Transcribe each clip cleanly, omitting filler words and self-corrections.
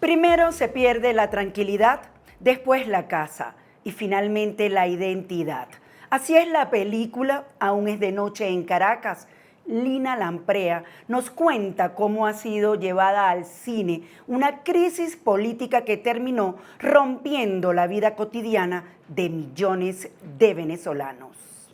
Primero se pierde la tranquilidad, después la casa y finalmente la identidad. Así es la película, aún es de noche en Caracas. Lina Lamprea nos cuenta cómo ha sido llevada al cine una crisis política que terminó rompiendo la vida cotidiana de millones de venezolanos.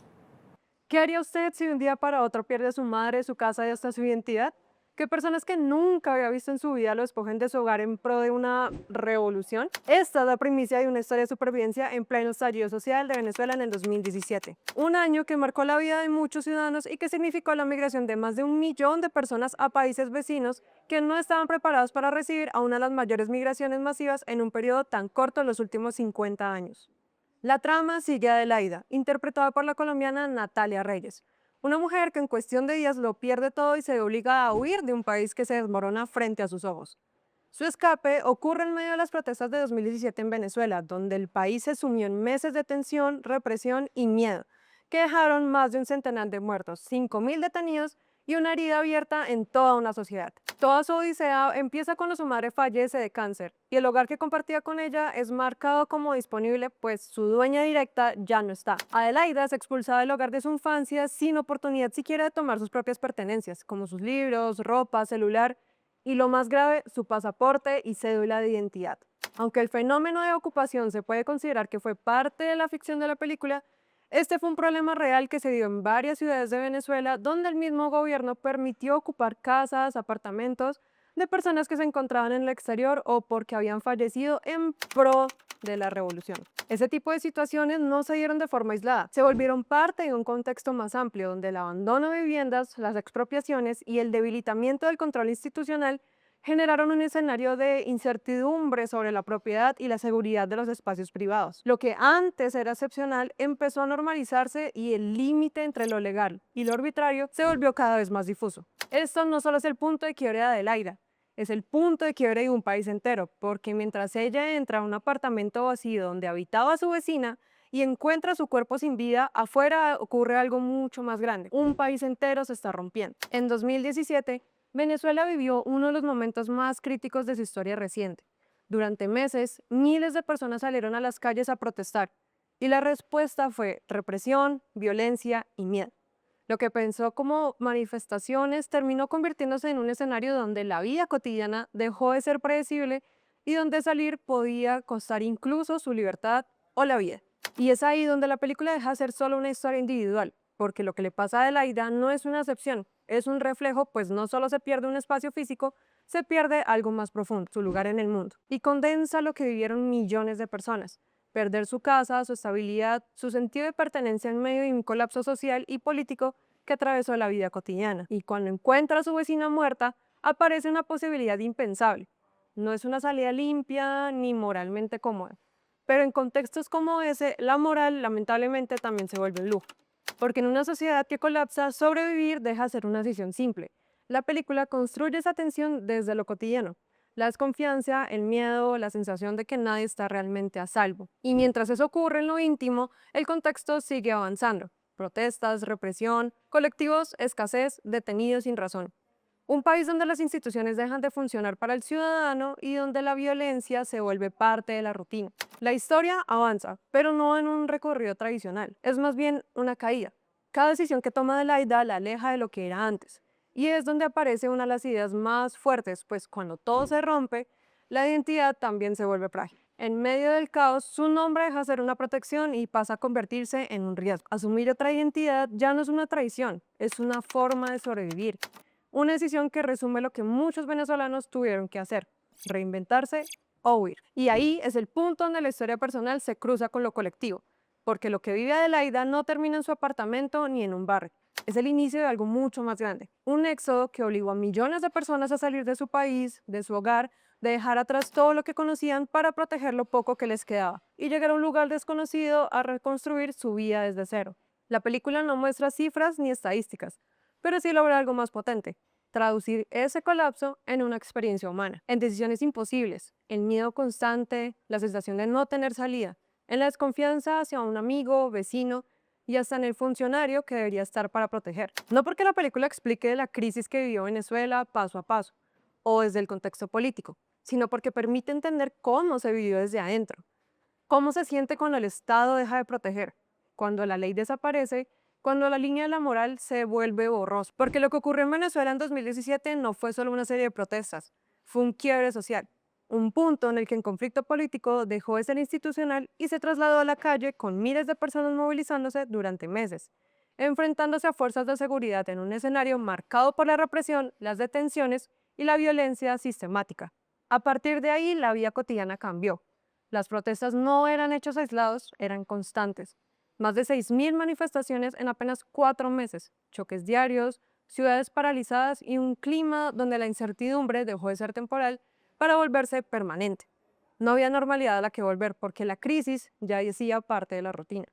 ¿Qué haría usted si de un día para otro pierde a su madre, su casa y hasta su identidad? ¿Qué personas que nunca había visto en su vida lo despojen de su hogar en pro de una revolución? Esta es la primicia de una historia de supervivencia en pleno estallido social de Venezuela en el 2017. Un año que marcó la vida de muchos ciudadanos y que significó la migración de más de 1 millón de personas a países vecinos que no estaban preparados para recibir a una de las mayores migraciones masivas en un periodo tan corto en los últimos 50 años. La trama sigue a Adelaida, interpretada por la colombiana Natalia Reyes, una mujer que en cuestión de días lo pierde todo y se ve obligada a huir de un país que se desmorona frente a sus ojos. Su escape ocurre en medio de las protestas de 2017 en Venezuela, donde el país se sumió en meses de tensión, represión y miedo, que dejaron más de un centenar de muertos, 5.000 detenidos y una herida abierta en toda una sociedad. Toda su odisea empieza cuando su madre fallece de cáncer y el hogar que compartía con ella es marcado como disponible, pues su dueña directa ya no está. Adelaida es expulsada del hogar de su infancia sin oportunidad siquiera de tomar sus propias pertenencias, como sus libros, ropa, celular y lo más grave, su pasaporte y cédula de identidad. Aunque el fenómeno de ocupación se puede considerar que fue parte de la ficción de la película, este fue un problema real que se dio en varias ciudades de Venezuela, donde el mismo gobierno permitió ocupar casas, apartamentos de personas que se encontraban en el exterior o porque habían fallecido en pro de la revolución. Ese tipo de situaciones no se dieron de forma aislada, se volvieron parte de un contexto más amplio donde el abandono de viviendas, las expropiaciones y el debilitamiento del control institucional generaron un escenario de incertidumbre sobre la propiedad y la seguridad de los espacios privados. Lo que antes era excepcional empezó a normalizarse y el límite entre lo legal y lo arbitrario se volvió cada vez más difuso. Esto no solo es el punto de quiebre de Adelaida, es el punto de quiebre de un país entero, porque mientras ella entra a un apartamento vacío donde habitaba su vecina y encuentra su cuerpo sin vida, afuera ocurre algo mucho más grande. Un país entero se está rompiendo. En 2017, Venezuela vivió uno de los momentos más críticos de su historia reciente. Durante meses, miles de personas salieron a las calles a protestar, y la respuesta fue represión, violencia y miedo. Lo que pensó como manifestaciones terminó convirtiéndose en un escenario donde la vida cotidiana dejó de ser predecible y donde salir podía costar incluso su libertad o la vida. Y es ahí donde la película deja de ser solo una historia individual, porque lo que le pasa a Adelaida no es una excepción, es un reflejo, pues no solo se pierde un espacio físico, se pierde algo más profundo, su lugar en el mundo, y condensa lo que vivieron millones de personas. Perder su casa, su estabilidad, su sentido de pertenencia en medio de un colapso social y político que atravesó la vida cotidiana. Y cuando encuentra a su vecina muerta, aparece una posibilidad impensable. No es una salida limpia ni moralmente cómoda. Pero en contextos como ese, la moral lamentablemente también se vuelve un lujo. Porque en una sociedad que colapsa, sobrevivir deja de ser una decisión simple. La película construye esa tensión desde lo cotidiano. La desconfianza, el miedo, la sensación de que nadie está realmente a salvo. Y mientras eso ocurre en lo íntimo, el contexto sigue avanzando. Protestas, represión, colectivos, escasez, detenidos sin razón. Un país donde las instituciones dejan de funcionar para el ciudadano y donde la violencia se vuelve parte de la rutina. La historia avanza, pero no en un recorrido tradicional, es más bien una caída. Cada decisión que toma Adelaida la aleja de lo que era antes. Y es donde aparece una de las ideas más fuertes, pues cuando todo se rompe, la identidad también se vuelve frágil. En medio del caos, su nombre deja de ser una protección y pasa a convertirse en un riesgo. Asumir otra identidad ya no es una traición, es una forma de sobrevivir. Una decisión que resume lo que muchos venezolanos tuvieron que hacer, reinventarse o huir. Y ahí es el punto donde la historia personal se cruza con lo colectivo, porque lo que vive Adelaida no termina en su apartamento ni en un bar. Es el inicio de algo mucho más grande, un éxodo que obligó a millones de personas a salir de su país, de su hogar, de dejar atrás todo lo que conocían para proteger lo poco que les quedaba y llegar a un lugar desconocido a reconstruir su vida desde cero. La película no muestra cifras ni estadísticas, pero sí logra algo más potente: traducir ese colapso en una experiencia humana, en decisiones imposibles, en miedo constante, la sensación de no tener salida, en la desconfianza hacia un amigo, vecino y hasta en el funcionario que debería estar para proteger. No porque la película explique la crisis que vivió Venezuela paso a paso o desde el contexto político, sino porque permite entender cómo se vivió desde adentro, cómo se siente cuando el Estado deja de proteger, cuando la ley desaparece, cuando la línea de la moral se vuelve borrosa. Porque lo que ocurrió en Venezuela en 2017 no fue solo una serie de protestas, fue un quiebre social, un punto en el que el conflicto político dejó de ser institucional y se trasladó a la calle con miles de personas movilizándose durante meses, enfrentándose a fuerzas de seguridad en un escenario marcado por la represión, las detenciones y la violencia sistemática. A partir de ahí, la vida cotidiana cambió. Las protestas no eran hechos aislados, eran constantes. Más de 6.000 manifestaciones en apenas 4 meses, choques diarios, ciudades paralizadas y un clima donde la incertidumbre dejó de ser temporal para volverse permanente. No había normalidad a la que volver porque la crisis ya hacía parte de la rutina.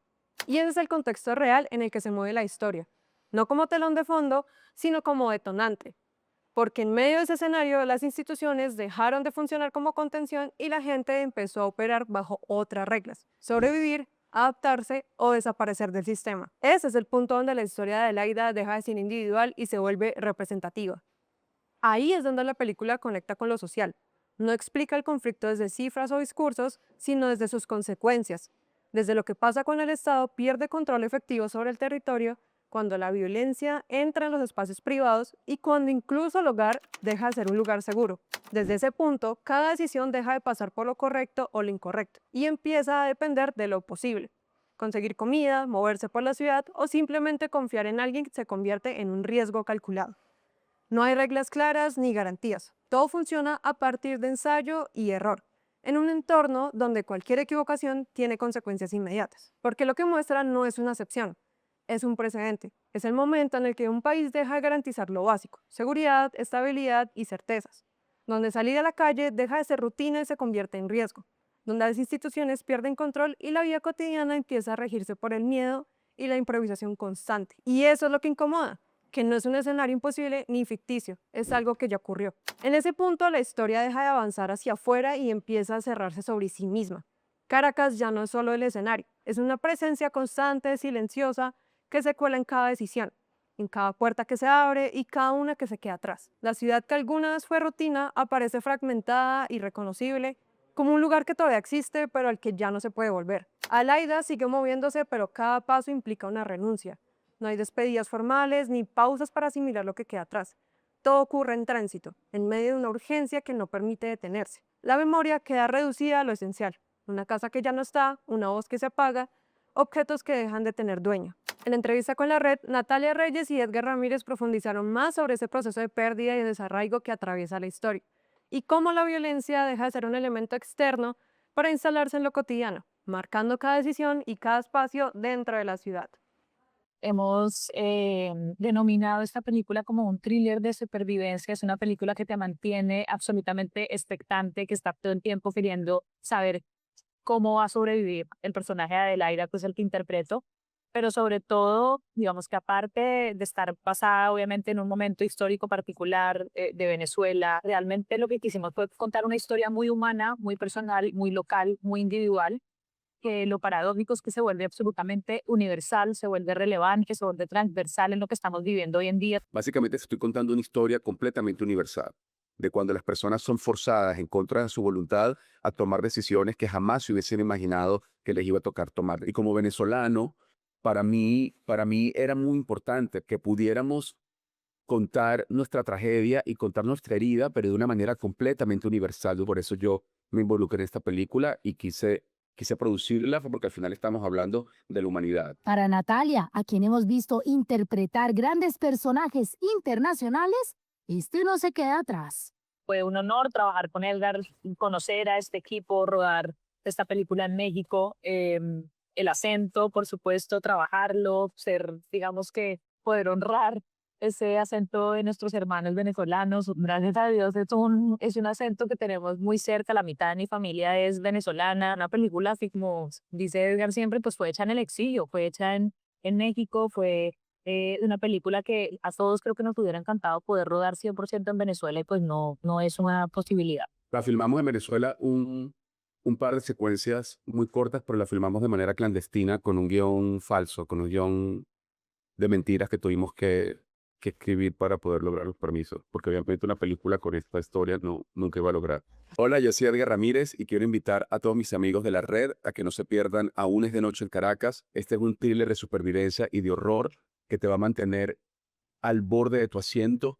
Y ese es el contexto real en el que se mueve la historia, no como telón de fondo, sino como detonante, porque en medio de ese escenario las instituciones dejaron de funcionar como contención y la gente empezó a operar bajo otras reglas, sobrevivir, adaptarse o desaparecer del sistema. Ese es el punto donde la historia de Adelaida deja de ser individual y se vuelve representativa. Ahí es donde la película conecta con lo social. No explica el conflicto desde cifras o discursos, sino desde sus consecuencias, desde lo que pasa cuando el Estado pierde control efectivo sobre el territorio, cuando la violencia entra en los espacios privados y cuando incluso el hogar deja de ser un lugar seguro. Desde ese punto, cada decisión deja de pasar por lo correcto o lo incorrecto y empieza a depender de lo posible. Conseguir comida, moverse por la ciudad o simplemente confiar en alguien se convierte en un riesgo calculado. No hay reglas claras ni garantías. Todo funciona a partir de ensayo y error, en un entorno donde cualquier equivocación tiene consecuencias inmediatas. Porque lo que muestra no es una excepción, es un precedente. Es el momento en el que un país deja de garantizar lo básico, seguridad, estabilidad y certezas. Donde salir a la calle deja de ser rutina y se convierte en riesgo. Donde las instituciones pierden control y la vida cotidiana empieza a regirse por el miedo y la improvisación constante. Y eso es lo que incomoda, que no es un escenario imposible ni ficticio, es algo que ya ocurrió. En ese punto, la historia deja de avanzar hacia afuera y empieza a cerrarse sobre sí misma. Caracas ya no es solo el escenario, es una presencia constante, silenciosa, que se cuela en cada decisión, en cada puerta que se abre y cada una que se queda atrás. La ciudad que alguna vez fue rutina aparece fragmentada, irreconocible, como un lugar que todavía existe, pero al que ya no se puede volver. Alaida sigue moviéndose, pero cada paso implica una renuncia. No hay despedidas formales ni pausas para asimilar lo que queda atrás. Todo ocurre en tránsito, en medio de una urgencia que no permite detenerse. La memoria queda reducida a lo esencial. Una casa que ya no está, una voz que se apaga, objetos que dejan de tener dueño. En la entrevista con la red, Natalia Reyes y Edgar Ramírez profundizaron más sobre ese proceso de pérdida y desarraigo que atraviesa la historia, y cómo la violencia deja de ser un elemento externo para instalarse en lo cotidiano, marcando cada decisión y cada espacio dentro de la ciudad. Hemos denominado esta película como un thriller de supervivencia. Es una película que te mantiene absolutamente expectante, que está todo el tiempo queriendo saber cómo va a sobrevivir el personaje de Adelaida, que es el que interpreto. Pero sobre todo, digamos que aparte de estar basada obviamente en un momento histórico particular de Venezuela, realmente lo que quisimos fue contar una historia muy humana, muy personal, muy local, muy individual, que lo paradójico es que se vuelve absolutamente universal, se vuelve relevante, se vuelve transversal en lo que estamos viviendo hoy en día. Básicamente estoy contando una historia completamente universal, de cuando las personas son forzadas en contra de su voluntad a tomar decisiones que jamás se hubiesen imaginado que les iba a tocar tomar. Y como venezolano, para mí era muy importante que pudiéramos contar nuestra tragedia y contar nuestra herida, pero de una manera completamente universal. Por eso yo me involucré en esta película y quise producirla, porque al final estamos hablando de la humanidad. Para Natalia, a quien hemos visto interpretar grandes personajes internacionales, este no se queda atrás. Fue un honor trabajar con Edgar, conocer a este equipo, rodar esta película en México, el acento, por supuesto, trabajarlo, digamos que poder honrar ese acento de nuestros hermanos venezolanos. Gracias a Dios es un acento que tenemos muy cerca, la mitad de mi familia es venezolana. Una película, como dice Edgar siempre, pues fue hecha en el exilio, fue hecha en México, fue una película que a todos creo que nos hubiera encantado poder rodar 100% en Venezuela y pues no es una posibilidad. La filmamos en Venezuela un par de secuencias muy cortas, pero la filmamos de manera clandestina con un guión falso, con un guión de mentiras que tuvimos que escribir para poder lograr los permisos, porque obviamente una película con esta historia nunca iba a lograr. Hola, yo soy Edgar Ramírez y quiero invitar a todos mis amigos de la red a que no se pierdan Aún es de noche en Caracas. Este es un thriller de supervivencia y de horror que te va a mantener al borde de tu asiento